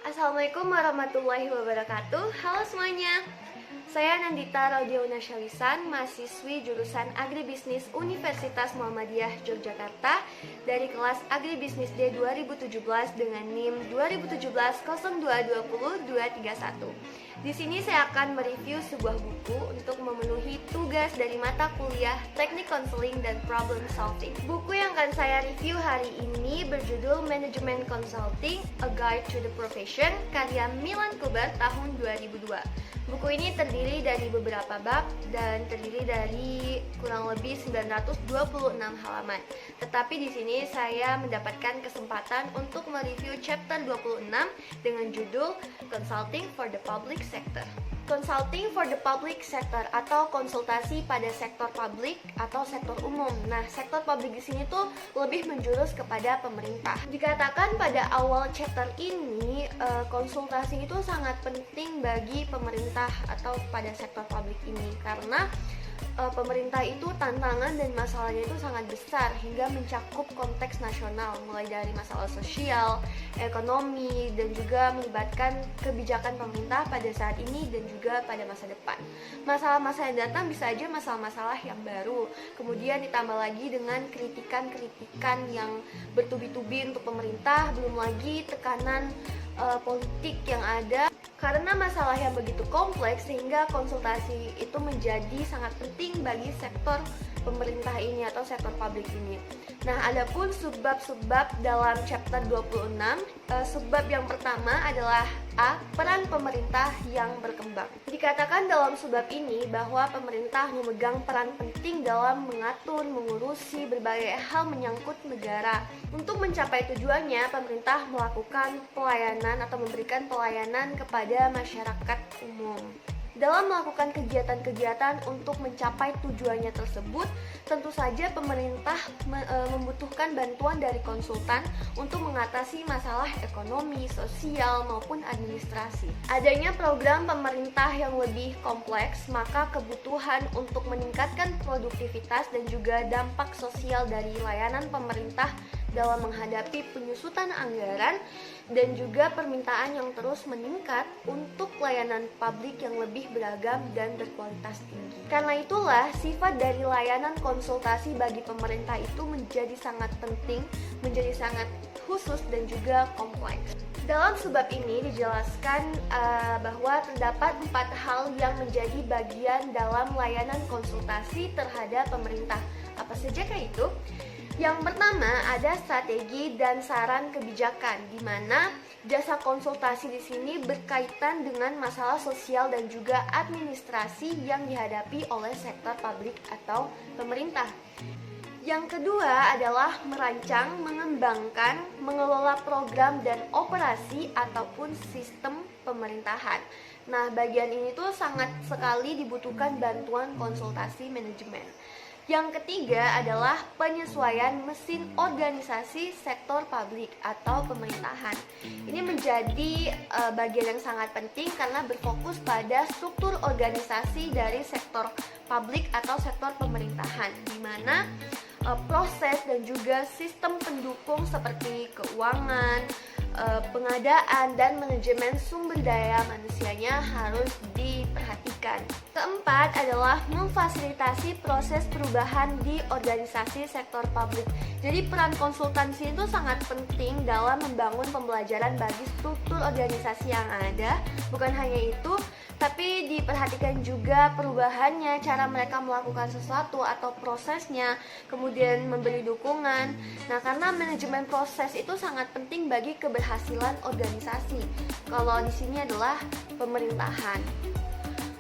Assalamualaikum warahmatullahi wabarakatuh. Halo semuanya. Saya Nandita Raudiona Syalisan, mahasiswi jurusan Agribisnis Universitas Muhammadiyah Yogyakarta dari kelas Agribisnis D 2017 dengan NIM 2017-0220-231. Di sini saya akan mereview sebuah buku untuk memenuhi tugas dari mata kuliah Teknik Konseling dan Problem Solving. Buku yang akan saya review hari ini berjudul Management Consulting: A Guide to the Profession, karya Milan Kubar tahun 2002. Buku ini terdiri dari beberapa bab dan terdiri dari kurang lebih 926 halaman. Tetapi di sini saya mendapatkan kesempatan untuk mereview chapter 26 dengan judul Consulting for the Public Sector. Consulting for the Public Sector atau konsultasi pada sektor publik atau sektor umum. Nah, sektor publik di sini tuh lebih menjurus kepada pemerintah. Dikatakan pada awal chapter ini, konsultasi itu sangat penting bagi pemerintah atau pada sektor publik ini karena pemerintah itu tantangan dan masalahnya itu sangat besar hingga mencakup konteks nasional, mulai dari masalah sosial, ekonomi, dan juga melibatkan kebijakan pemerintah pada saat ini dan juga pada masa depan. Masalah-masalah yang datang bisa aja masalah-masalah yang baru, kemudian ditambah lagi dengan kritikan-kritikan yang bertubi-tubi untuk pemerintah, belum lagi tekanan politik yang ada. Karena masalah yang begitu kompleks sehingga konsultasi itu menjadi sangat penting bagi sektor pemerintah ini atau sektor publik ini. Nah, adapun subbab-subbab dalam chapter 26, subbab yang pertama adalah A. Peran pemerintah yang berkembang. Dikatakan dalam subbab ini bahwa pemerintah memegang peran penting dalam mengatur, mengurusi berbagai hal menyangkut negara. Untuk mencapai tujuannya, pemerintah melakukan pelayanan atau memberikan pelayanan kepada masyarakat umum. Dalam melakukan kegiatan-kegiatan untuk mencapai tujuannya tersebut, tentu saja pemerintah membutuhkan bantuan dari konsultan untuk mengatasi masalah ekonomi, sosial, maupun administrasi. Adanya program pemerintah yang lebih kompleks, maka kebutuhan untuk meningkatkan produktivitas dan juga dampak sosial dari layanan pemerintah dalam menghadapi penyusutan anggaran dan juga permintaan yang terus meningkat untuk layanan publik yang lebih beragam dan berkualitas tinggi. Karena itulah sifat dari layanan konsultasi bagi pemerintah itu menjadi sangat penting, menjadi sangat khusus dan juga kompleks. Dalam subbab ini dijelaskan bahwa terdapat 4 hal yang menjadi bagian dalam layanan konsultasi terhadap pemerintah. Apa sajakah itu? Yang pertama ada strategi dan saran kebijakan, di mana jasa konsultasi di sini berkaitan dengan masalah sosial dan juga administrasi yang dihadapi oleh sektor publik atau pemerintah. Yang kedua adalah merancang, mengembangkan, mengelola program dan operasi ataupun sistem pemerintahan. Nah, bagian ini tuh sangat sekali dibutuhkan bantuan konsultasi manajemen. Yang ketiga adalah penyesuaian mesin organisasi sektor publik atau pemerintahan. Ini menjadi bagian yang sangat penting karena berfokus pada struktur organisasi dari sektor publik atau sektor pemerintahan, di mana proses dan juga sistem pendukung seperti keuangan, pengadaan, dan manajemen sumber daya manusianya harus diperhatikan. Keempat adalah memfasilitasi proses perubahan di organisasi sektor publik. Jadi peran konsultansi itu sangat penting dalam membangun pembelajaran bagi struktur organisasi yang ada. Bukan hanya itu, tapi diperhatikan juga perubahannya, cara mereka melakukan sesuatu atau prosesnya, kemudian memberi dukungan. Nah, karena manajemen proses itu sangat penting bagi keberhasilan organisasi. Kalau di sini adalah pemerintahan.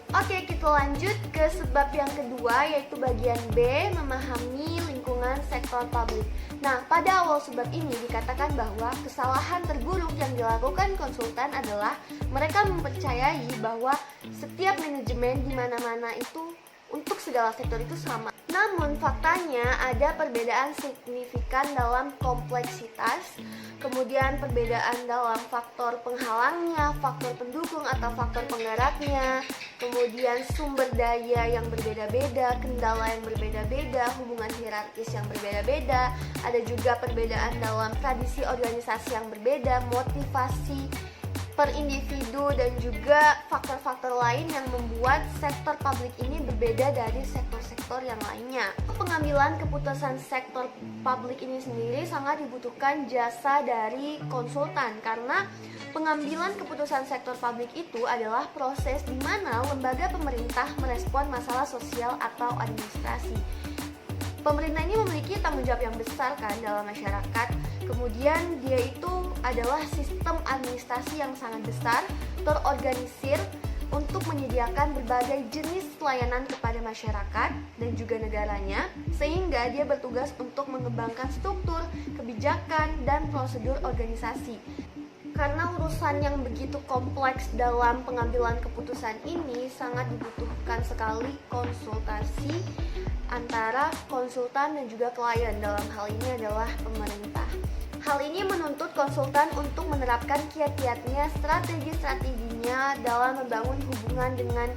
Oke, kita lanjut ke sebab yang kedua, yaitu bagian B, memahami lingkungan sektor publik. Nah, pada awal sebab ini dikatakan bahwa kesalahan terburuk yang dilakukan konsultan adalah mereka mempercayai bahwa setiap manajemen di mana-mana itu untuk segala sektor itu sama. Namun faktanya ada perbedaan signifikan dalam kompleksitas, kemudian perbedaan dalam faktor penghalangnya, faktor pendukung atau faktor penggeraknya, kemudian sumber daya yang berbeda-beda, kendala yang berbeda-beda, hubungan hierarkis yang berbeda-beda, ada juga perbedaan dalam tradisi organisasi yang berbeda, motivasi per individu dan juga faktor-faktor lain yang membuat sektor publik ini berbeda dari sektor-sektor yang lainnya. Pengambilan keputusan sektor publik ini sendiri sangat dibutuhkan jasa dari konsultan karena pengambilan keputusan sektor publik itu adalah proses di mana lembaga pemerintah merespon masalah sosial atau administrasi. Pemerintah ini memiliki tanggung jawab yang besar kan dalam masyarakat. Kemudian dia itu adalah sistem administrasi yang sangat besar, terorganisir untuk menyediakan berbagai jenis pelayanan kepada masyarakat dan juga negaranya, sehingga dia bertugas untuk mengembangkan struktur, kebijakan, dan prosedur organisasi. Karena urusan yang begitu kompleks dalam pengambilan keputusan ini sangat dibutuhkan sekali konsultasi antara konsultan dan juga klien, dalam hal ini adalah pemerintah. Hal ini menuntut konsultan untuk menerapkan kiat-kiatnya, strategi-strateginya dalam membangun hubungan dengan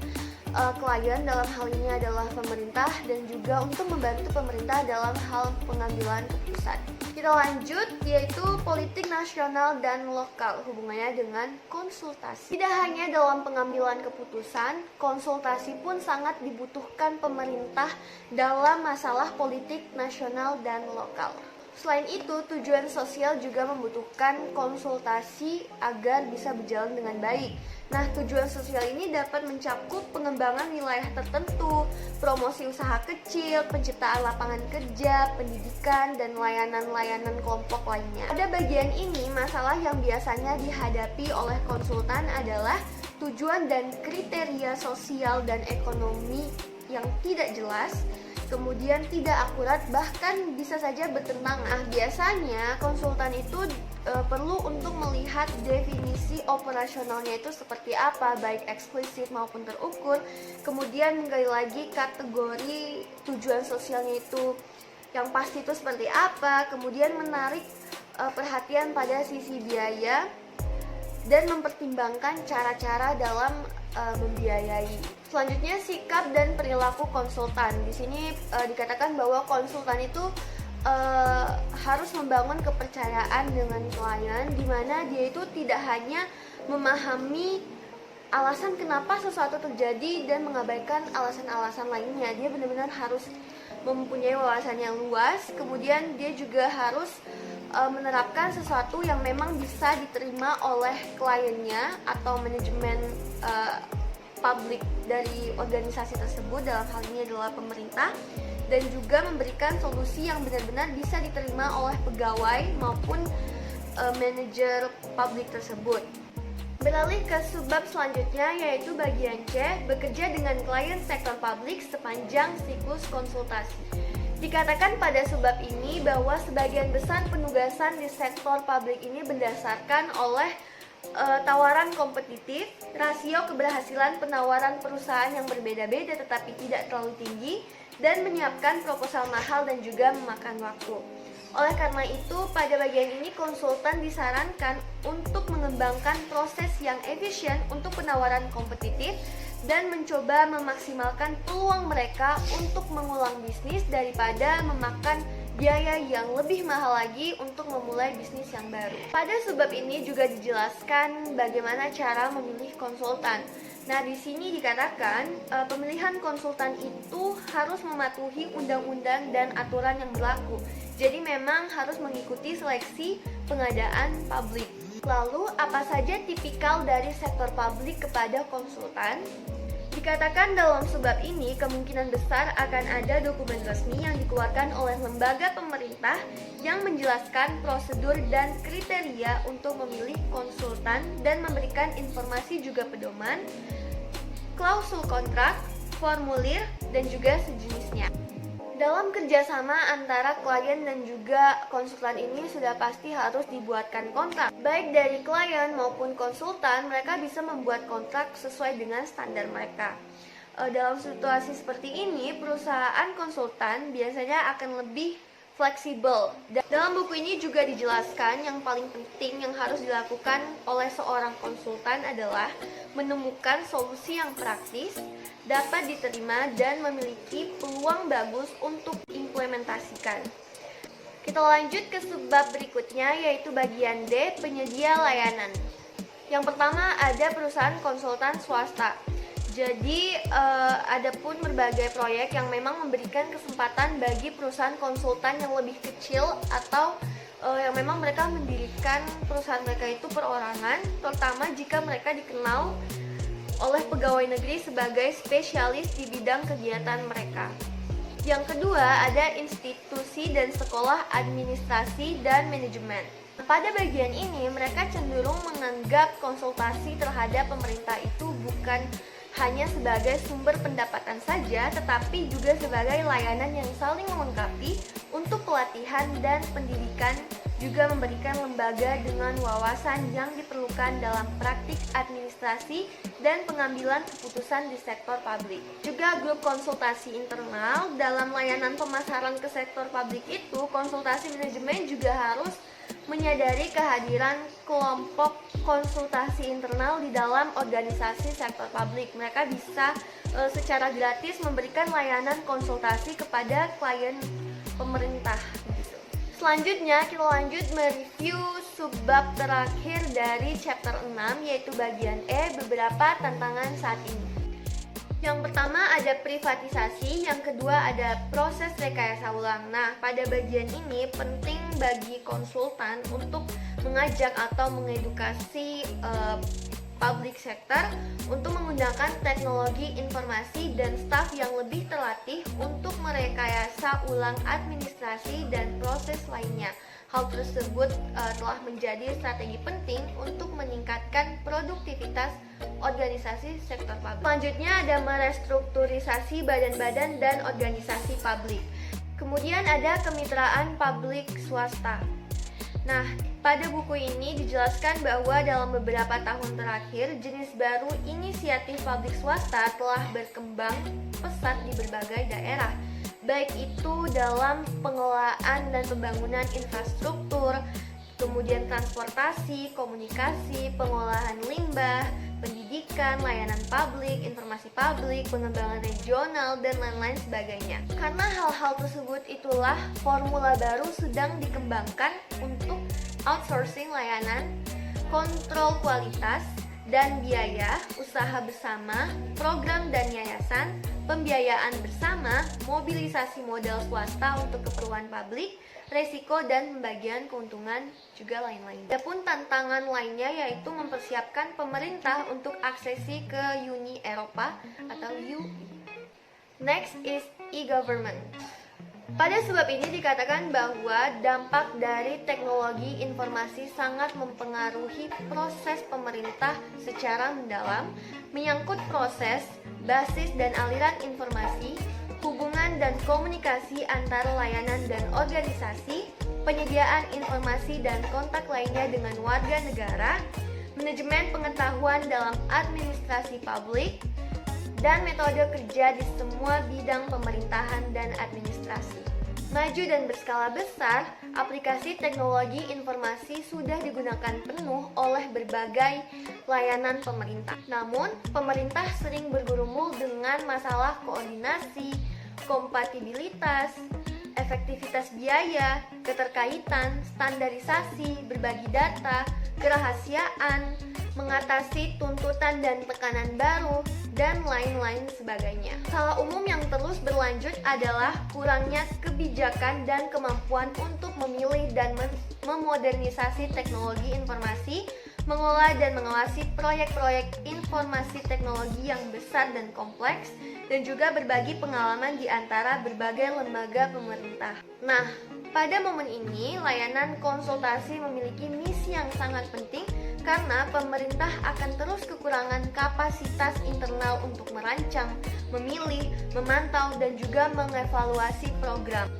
klien, dalam hal ini adalah pemerintah, dan juga untuk membantu pemerintah dalam hal pengambilan keputusan. Kita lanjut, yaitu politik nasional dan lokal, hubungannya dengan konsultasi. Tidak hanya dalam pengambilan keputusan, konsultasi pun sangat dibutuhkan pemerintah dalam masalah politik nasional dan lokal. Selain itu, tujuan sosial juga membutuhkan konsultasi agar bisa berjalan dengan baik. Nah, tujuan sosial ini dapat mencakup pengembangan wilayah tertentu, promosi usaha kecil, penciptaan lapangan kerja, pendidikan, dan layanan-layanan kelompok lainnya. Pada bagian ini, masalah yang biasanya dihadapi oleh konsultan adalah tujuan dan kriteria sosial dan ekonomi yang tidak jelas, kemudian tidak akurat, bahkan bisa saja bertentangan. Nah, biasanya konsultan itu perlu untuk melihat definisi operasionalnya itu seperti apa, baik eksplisit maupun terukur. Kemudian menggali lagi kategori tujuan sosialnya itu yang pasti itu seperti apa. Kemudian menarik perhatian pada sisi biaya dan mempertimbangkan cara-cara dalam membiayai. Selanjutnya, sikap dan perilaku konsultan. Di sini dikatakan bahwa konsultan itu harus membangun kepercayaan dengan klien, di mana dia itu tidak hanya memahami alasan kenapa sesuatu terjadi dan mengabaikan alasan-alasan lainnya. Dia benar-benar harus mempunyai wawasan yang luas. Kemudian dia juga harus menerapkan sesuatu yang memang bisa diterima oleh kliennya atau manajemen publik dari organisasi tersebut, dalam hal ini adalah pemerintah, dan juga memberikan solusi yang benar-benar bisa diterima oleh pegawai maupun manajer publik tersebut. Beralih ke subbab selanjutnya, yaitu bagian C, bekerja dengan klien sektor publik sepanjang siklus konsultasi. Dikatakan pada subbab ini bahwa sebagian besar penugasan di sektor publik ini berdasarkan oleh tawaran kompetitif, rasio keberhasilan penawaran perusahaan yang berbeda-beda tetapi tidak terlalu tinggi, dan menyiapkan proposal mahal dan juga memakan waktu. Oleh karena itu, pada bagian ini konsultan disarankan untuk mengembangkan proses yang efisien untuk penawaran kompetitif dan mencoba memaksimalkan peluang mereka untuk mengulang bisnis daripada memakan biaya yang lebih mahal lagi untuk memulai bisnis yang baru. Pada subbab ini juga dijelaskan bagaimana cara memilih konsultan. Nah, di sini dikatakan pemilihan konsultan itu harus mematuhi undang-undang dan aturan yang berlaku. Jadi memang harus mengikuti seleksi pengadaan publik. Lalu, apa saja tipikal dari sektor publik kepada konsultan? Dikatakan dalam subbab ini kemungkinan besar akan ada dokumen resmi yang dikeluarkan oleh lembaga pemerintah yang menjelaskan prosedur dan kriteria untuk memilih konsultan dan memberikan informasi juga pedoman, klausul kontrak, formulir, dan juga sejenisnya. Dalam kerjasama antara klien dan juga konsultan ini sudah pasti harus dibuatkan kontrak. Baik dari klien maupun konsultan, mereka bisa membuat kontrak sesuai dengan standar mereka. Dalam situasi seperti ini, perusahaan konsultan biasanya akan lebih fleksibel. Dalam buku ini juga dijelaskan yang paling penting yang harus dilakukan oleh seorang konsultan adalah menemukan solusi yang praktis, dapat diterima, dan memiliki peluang bagus untuk implementasikan. Kita lanjut ke subbab berikutnya, yaitu bagian D, penyedia layanan. Yang pertama ada perusahaan konsultan swasta. Jadi ada pun berbagai proyek yang memang memberikan kesempatan bagi perusahaan konsultan yang lebih kecil atau yang memang mereka mendirikan perusahaan mereka itu perorangan, terutama jika mereka dikenal oleh pegawai negeri sebagai spesialis di bidang kegiatan mereka. Yang kedua ada institusi dan sekolah administrasi dan manajemen. Pada bagian ini mereka cenderung menganggap konsultasi terhadap pemerintah itu bukan hanya sebagai sumber pendapatan saja, tetapi juga sebagai layanan yang saling melengkapi untuk pelatihan dan pendidikan, juga memberikan lembaga dengan wawasan yang diperlukan dalam praktik administrasi dan pengambilan keputusan di sektor publik. Juga grup konsultasi internal dalam layanan pemasaran ke sektor publik itu, konsultasi manajemen juga harus menyadari kehadiran kelompok konsultasi internal di dalam organisasi sektor publik. Mereka bisa secara gratis memberikan layanan konsultasi kepada klien pemerintah gitu. Selanjutnya kita lanjut mereview subbab terakhir dari chapter 6, yaitu bagian E, beberapa tantangan saat ini. Yang pertama ada privatisasi, yang kedua ada proses rekayasa ulang. Nah, pada bagian ini penting bagi konsultan untuk mengajak atau mengedukasi public sector untuk menggunakan teknologi informasi dan staf yang lebih terlatih untuk merekayasa ulang administrasi dan proses lainnya. Hal tersebut telah menjadi strategi penting untuk meningkatkan produktivitas organisasi sektor publik. Selanjutnya ada merestrukturisasi badan-badan dan organisasi publik. Kemudian ada kemitraan publik swasta. Nah, pada buku ini dijelaskan bahwa dalam beberapa tahun terakhir, jenis baru inisiatif publik swasta telah berkembang pesat di berbagai daerah, baik itu dalam pengelolaan dan pembangunan infrastruktur, kemudian transportasi, komunikasi, pengolahan limbah, pendidikan, layanan publik, informasi publik, pengembangan regional, dan lain-lain sebagainya. Karena hal-hal tersebut itulah formula baru sedang dikembangkan untuk outsourcing layanan, kontrol kualitas, dan biaya, usaha bersama, program dan yayasan, pembiayaan bersama, mobilisasi modal swasta untuk keperluan publik, resiko dan pembagian keuntungan, juga lain-lain. Adapun tantangan lainnya yaitu mempersiapkan pemerintah untuk aksesi ke Uni Eropa atau UE. Next is e-government. Pada sebab ini dikatakan bahwa dampak dari teknologi informasi sangat mempengaruhi proses pemerintah secara mendalam, menyangkut proses, basis dan aliran informasi, hubungan dan komunikasi antara layanan dan organisasi, penyediaan informasi dan kontak lainnya dengan warga negara, manajemen pengetahuan dalam administrasi publik, dan metode kerja di semua bidang pemerintahan dan administrasi. Maju dan berskala besar, aplikasi teknologi informasi sudah digunakan penuh oleh berbagai layanan pemerintah. Namun, pemerintah sering bergumul dengan masalah koordinasi, kompatibilitas, efektivitas biaya, keterkaitan, standarisasi, berbagi data, kerahasiaan, mengatasi tuntutan dan tekanan baru, dan lain-lain sebagainya. Salah umum yang terus berlanjut adalah kurangnya kebijakan dan kemampuan untuk memilih dan memodernisasi teknologi informasi, mengolah dan mengawasi proyek-proyek informasi teknologi yang besar dan kompleks, dan juga berbagi pengalaman di antara berbagai lembaga pemerintah. Nah, pada momen ini, layanan konsultasi memiliki misi yang sangat penting karena pemerintah akan terus kekurangan kapasitas internal untuk merancang, memilih, memantau, dan juga mengevaluasi program.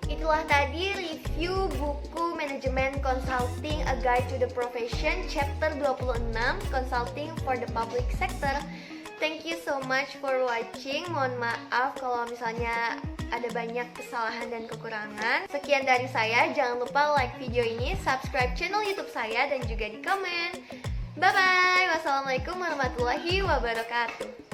Itulah tadi review buku Manajemen Consulting A Guide to the Profession chapter 26, Consulting for the Public Sector. Thank you so much for watching. Mohon maaf kalau misalnya ada banyak kesalahan dan kekurangan. Sekian dari saya, jangan lupa like video ini, subscribe channel YouTube saya, dan juga di komen. Bye bye. Wassalamualaikum warahmatullahi wabarakatuh.